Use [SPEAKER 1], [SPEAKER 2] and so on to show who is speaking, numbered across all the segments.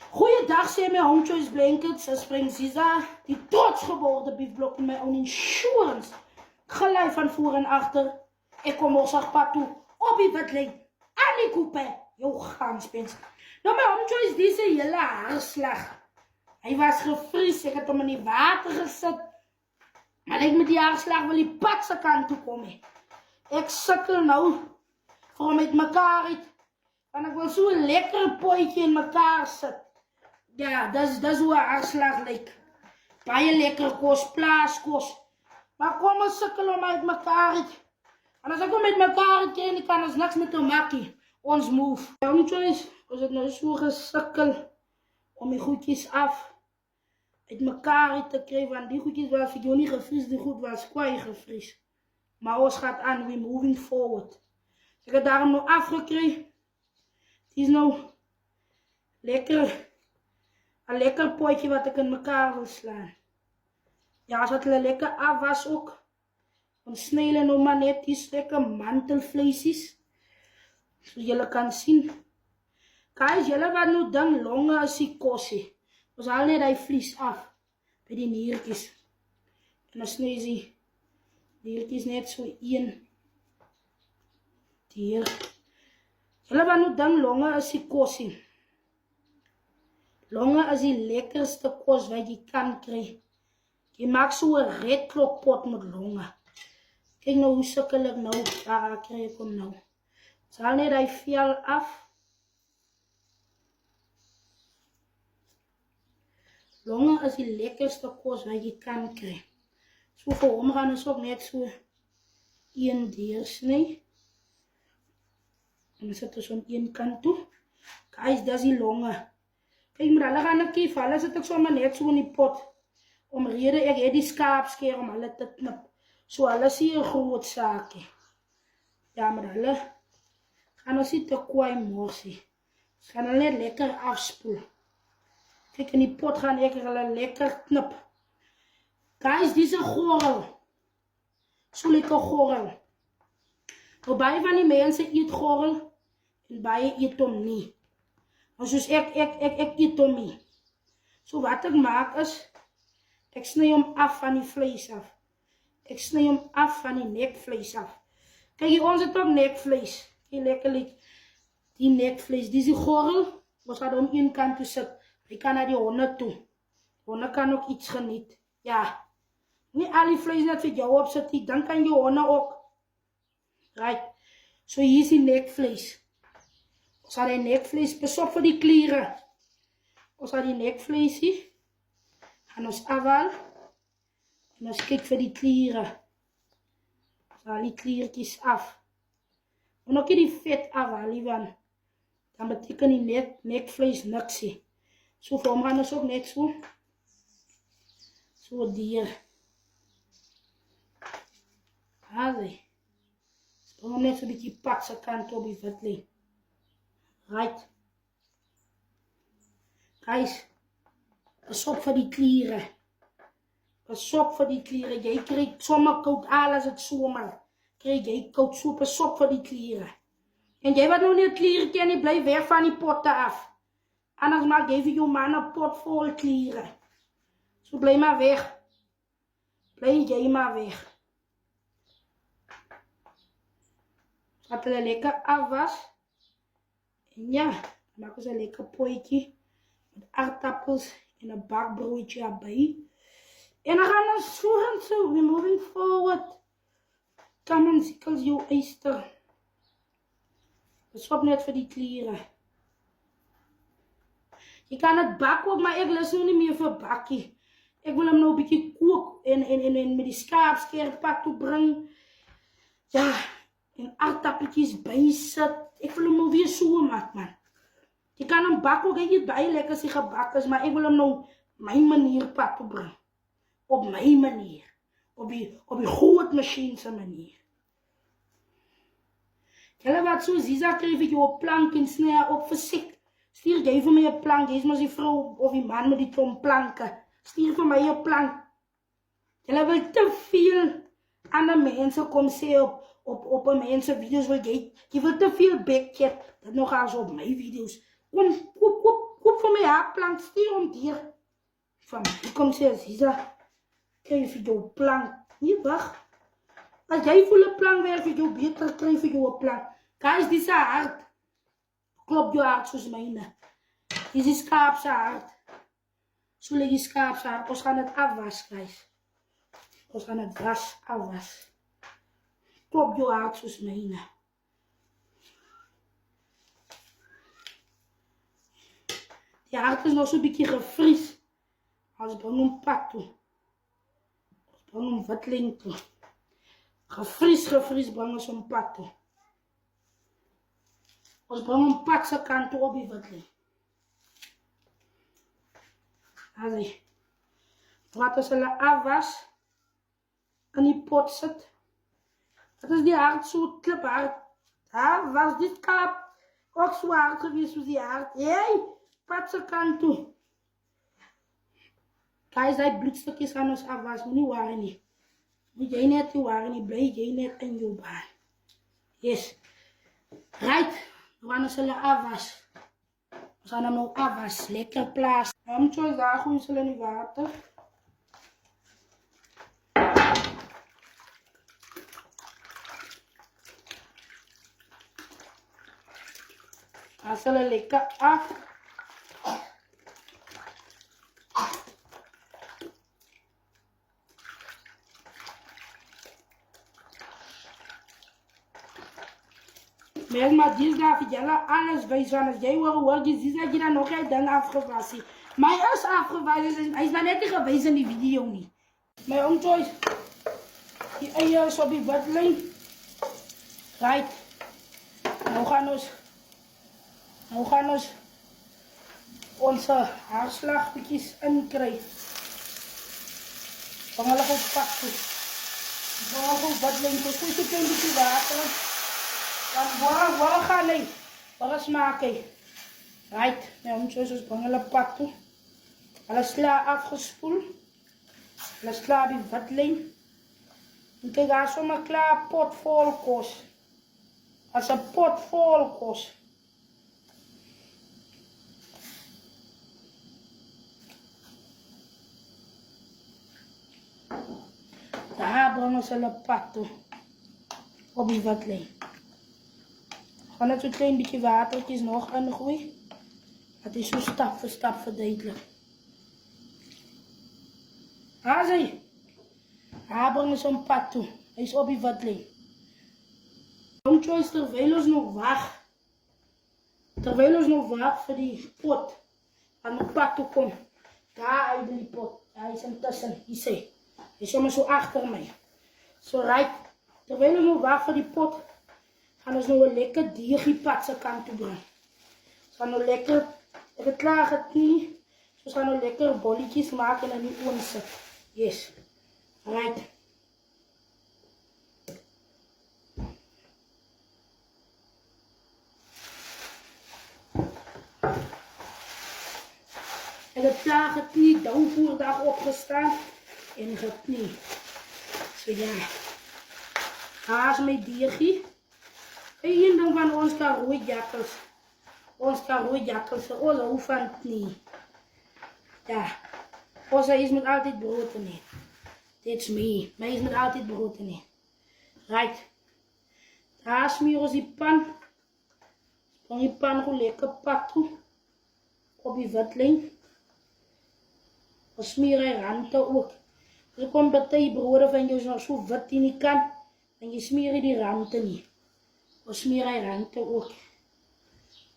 [SPEAKER 1] Goeiedag, sê my Home Choice Blankets, is Spring Ziza, die trots geworden biefblok in my own insurance. Gelui van voor en achter, ek kom ons pad toe, op die witlijn, aan die koepe, jou ganspens. Nou my Home Choice, die is 'n hele haarslag. Hy was gevries, ek het hom in die water gesit, maar ek met die haarslag wil die pad se kant toe kom he. Ek sukkel nou, vir hom uit mekaar uit, want ek wil so 'n lekker potjie in mekaar sit. Ja, dis hoe 'n haarslag lyk. Baie lekker kos, plaaskos. Maar kom ons sukkel om uit mekaar uit. En as ek hom uit mekaar uit kry, kan ons niks met hom maak nie. Ons move. Home Choice, ons het nou so gesukkel om die goedjies af uit mekaar uit te kry, want die goedjies was vir jou nie gevries, die goed was kwaai gevries. Maar ons gaat aan, we moving forward. Ek het daarom nou afgekry. Het is nou lekker. Een lekker potje wat ik in mekaar wil slaan. Ja, as het lekker af was ook. Ons snij hulle nou maar net die lekker mantelvleesies. So julle kan sien. Guys, julle wat nou ding longe is die kosie. Ons haal net die vlies af. By die niertjies. En ons snij die niertjies net so een. Hier. Julle wat nou ding longe is die kosie. Longe is die lekkerste kos wat jy kan kry. Jy maak so 'n redklokpot met longe. Kyk nou hoe sukkel ek nou. Daar kry ek hom nou. Sal net die vel af. Longe is die lekkerste kos wat jy kan kry. So vir hom gaan ons ook net so een deursny. En dan sit ons aan een kant toe. Guys, dis die longe. Kijk maar, hulle gaan ek kief, hulle sit ek sommer net so in die pot. Omrede ek het die skaapskeer om hulle te knip. So hulle sien 'n groot saakie. Ja, maar hulle gaan ons nie te kwaai morsie. Ons gaan hulle net lekker afspoel. Kijk, in die pot gaan ek hulle lekker knip. Guys, dis 'n gorrel. So lekker gorrel. Nou, baie van die mense eet gorrel en baie eet hom nie. Soos ek eet hom nie. So wat ek maak is, ek sny hom af van die vlees af. Ek sny hom af van die nekvlees af. Kijk, ons het ook nekvlees. Kijk, lekker lyk die nekvlees. Dis die gorrel. Ons gaat om een kant toe sit. Hy kan naar die honde toe. Honde kan ook iets geniet. Ja. Nie al die vlees net vir jou opsit nie. Dan kan jou honde ook. Right. So hier is die nekvlees. Ons gaan die nekvlees, pas op vir die kliere. Ons gaan die nekvlees hier, gaan ons afhaal, en ons kyk vir die kliere. Ons haal die kliertjies af. En ook die vet afhaal hiervan, dan beteken die nekvlees niksie. So vir hom gaan ons ook net so dier. Haal hy. Spring hom net so bietjie pak se kant op die witlijn. Right. Guys, pas op vir die kliere. Pas op vir die kliere. Jy kry sommer koud, alles het somer. Kry jy koud, so pas op vir die kliere. En jy wat nou nie 'n klier ken nie, bly weg van die potte af. Anders maak jy vir jou man 'n pot vol kliere. So bly maar weg. Bly jy maar weg. Laat hulle lekker afwas. En ja, dan maak ons 'n lekker potjie met aardappels en 'n bakbroodjie erbij. En dan gaan ons voeren so, we're moving forward. Come on, sikkels jou eyster. Pas op net vir die kliere. Jy kan het bak ook, maar ek lus nou nie meer vir bakkie. Ek wil hom nou 'n bietjie kook en met die skaapskeer pak toe bring. Ja, en aardappeltjies bysit. Ek wil hom nou weer so maak, man. Jy kan hom bak ook, hy eet baie lekker as hy gebak is, maar ek wil hom nou my manier pad toe bring. Op my manier. Op die groot machine se manier. Julle wat so Ziza kry vir jou 'n plank en sny op fisiek. Stuur jy vir my 'n plank, jy's mos die vrou of die man met die klomp planke. Stuur vir my 'n plank. Julle wil te veel ander mense kom sê op 'n mense video's wil jy wil te veel backchat, dit nog as op my video's. Kom, koop, koop vir my haar plank, stuur hom deur. Van my, kom sê Aziza, kry vir jou plank. Nee, wag. As jy voel 'n plank werk vir jou beter, kry vir jou 'n plank. Guys, dis 'n hart. Klop jou hart soos myne. Dis die skaap se hart. So lê die skaap se hart. Ons gaan dit afwas, guys. Ons gaan dit afwas. Klop jou hart soos myne. Die hart is nog so 'n bietjie gevries. Ons bring hom pad toe. Ons bring hom Witling toe. Gevries bring ons hom pad toe. Ons bring hom pad se kant toe op die Witling. Asai. Wat as hulle afwas in die pot sit. Dat is die hart so kliphard. Daar was die skaap ook so hard geweest soos die hart. Hey, pad se kant toe. Guys, die bloedstukjes gaan ons afwas, moet nie worry nie. Moet jy net nie worry nie, bly jy net in jou baan. Yes. Right, nou gaan ons hulle afwas. Ons gaan hem nou afwas, lekker plaas. Choice daar gooi ons hulle in die water. As hulle lekker af. Merk maar, dis daar vir julle alles wys, want as jy hoor, dis dat jy dan nog geen ding afgewas het. My is afgewas, hy is maar net nie gewys in die video nie. My oom Choice, die eie is op die Witling. Right, nou gaan ons onze haarslagbietjies inkry. Van hulle goed pak toe. Van hulle goed Witling, so soos die klein bietjie water. Dan waar gaan hy? Waar smaak hy? Right, my oom Choice, ons bring hulle pad toe. Hulle sla afgespoel. Hulle sla die Witling. En kyk, daar is sommer klaar pot vol kos. As 'n pot vol kos. Daar bring ons hulle pad toe. Op die Witling. Gaan net so klein bietjie watertjies nog ingooi. Dat is so stap vir stap verduidelik. Daar is hy. Daar bring ons hom pad toe. Hy is op die Witling. Oom Choice, terwyl ons nog wag vir die pot aan op pad toe kom. Daar uit die pot. Hy is intussen. Hier sê. Hy is sommer so agter my. So right. Terwyl ons nog wag vir die pot, gaan ons nou 'n lekker deegie pad se kant toe bring. Ons gaan nou lekker, ek het klaar geknie, so ons gaan nou lekker bolletjies maak en in die oond sit. Yes. Right. Ek het klaar geknie, douwvoerdag opgestaan en geknie. So ja. Daar is my deegie. En een ding van ons Karoo jakkels. Ons Karoo jakkels, ons hou van het nie. Ja. Ons is met altijd brood in het. That's me. My is met altijd brood in het. Right. Daar smeer ons die pan. Sprong die pan gewoon lekker pad toe. Op die Witling. Ons smeer hy rante ook. Er komt partij brood van jou nog zo wit in die kant. En je smeer die rante niet. Ons smeer hy rante ook.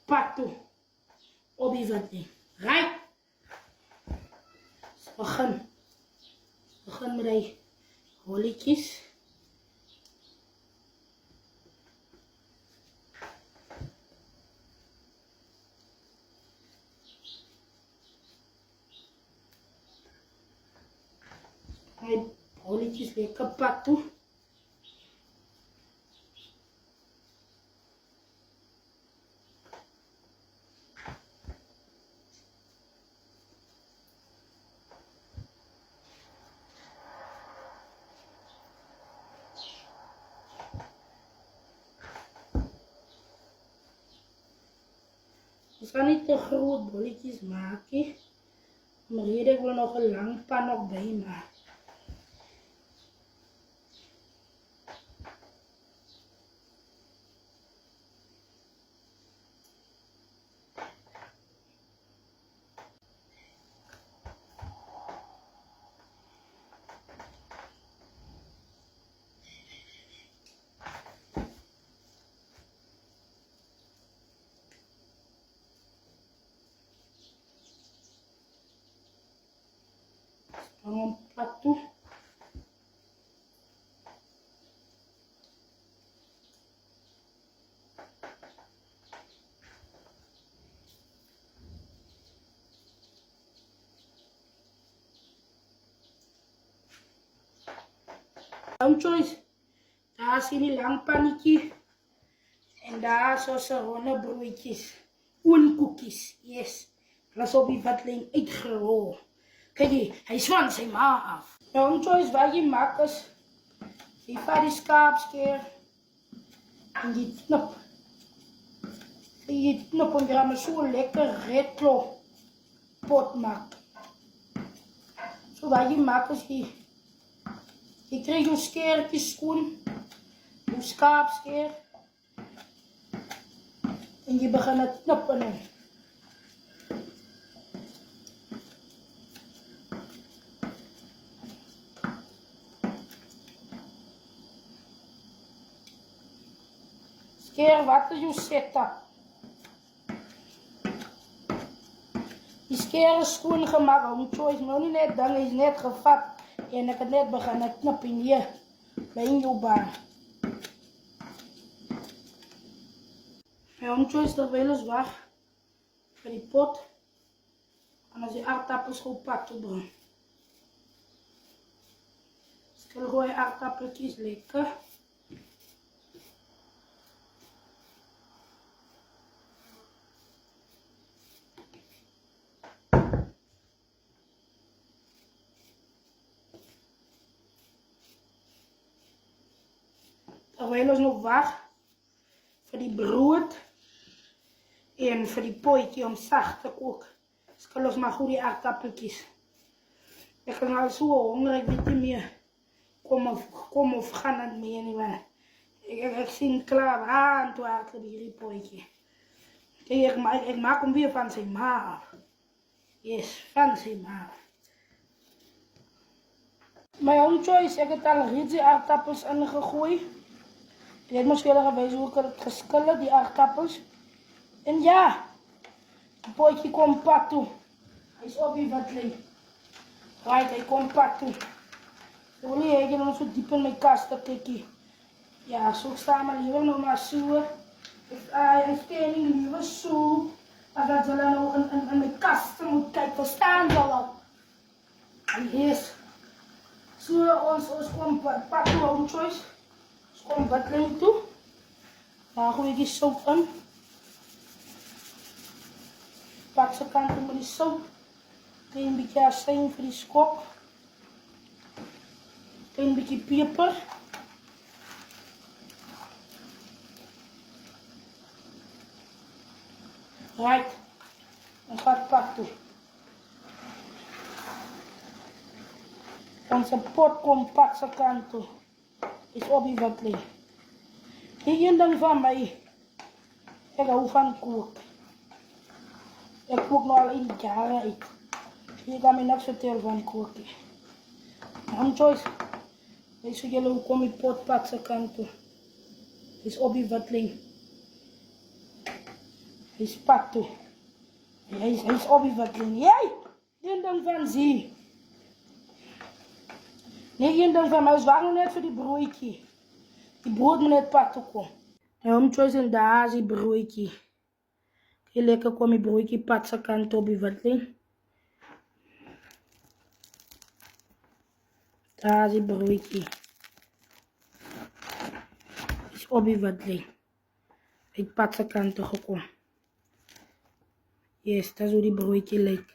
[SPEAKER 1] Pad toe. Op die Witling. Right. Begin met die holletjies. Die holletjies lekker pad toe. Ons gaan niet te groot bolletjes maken. Maar hier ik wil nog een lang pan nog bij maken. Een plat toe. Choice. Daar zie je lang pannetje. En daar zoals ronde broodjes. Koekjes. Yes. Dat op die vatling uitgerold. Kijk die, hij zwant zijn ma af. Nou, Choice, wat je maakt is. Je vat die schaapskeer. En die knop. Je knop en gaan we zo lekker retro pot maken. Zo wat je maakt is je krijgt je skeertjes schoon. Je schaapskeer. En je begint het knoppen. Skeer wat je zet. Die skeer is schoon gemaakt. Om Choice nou niet net dan is net gevat. En ik het net beginnen knappen hier. Bij in jouw baan. En om Choice dat wel eens wacht. Voor die pot. En als die aardappels goed pakt te brengen. Dus ik wil gewoon aardappeltjes lekker. Terwijl ons nog wacht voor die brood en voor die potje om zacht te koken. Dus ik los maar goed die aardappeltjes. Ik ben al zo hongerig, ik weet niet meer. Kom of gaan het meer niet meer. Ik zie klaar aan te wachten bij die potje. Kijk, ik maak hem weer van zijn ma. Yes, van zijn ma. Mijn own choice, ik heb al reeds die aardappels ingegooid. Je hebt misschien geweest hoe ik het geschillen, die aardappels. En ja, het potje komt pat toe. Hij is op je vatling. Right, hij komt pat toe. Ik wil niet nog zo diep in mijn kast te kijken. Ja, zo staan we liever nog maar zo. Ik ken niet liever zo. Als dat ze dan nog in mijn kast moet kijken, verstaan ze wel. Yes. Zo, ons komt pat toe, own choice. Kom wat neem toe. Daar gooi ik die soep in. Pak ze kanten met die soep. Een beetje azijn voor die skop. Een beetje peper. Right. Dan gaat het pak toe. Onze pot komt pak ze kant toe. Is op je vatling. Niet een ding van mij. Ik hou van kook. Ik kook nog al in jaren uit. Je kan me niks vertellen van koken. Ham Choice. Weet je jullie hoe kom je pot pat zijn kant toe. Is op je vatling. Hij is pat toe. Hij is op je vatling. Jij! Een ding van zie. Nee, één ding van mij, we waren net voor die broodje. Die brood moet net pat toe komen. En om Choice en daar is die broodje. Heel lekker kom die broodje pat zijn kant op je vatling. Daar is die broodje. Is op je vatling. Het pat zijn kant toe gekomen. Yes, dat is hoe die broodje lijkt.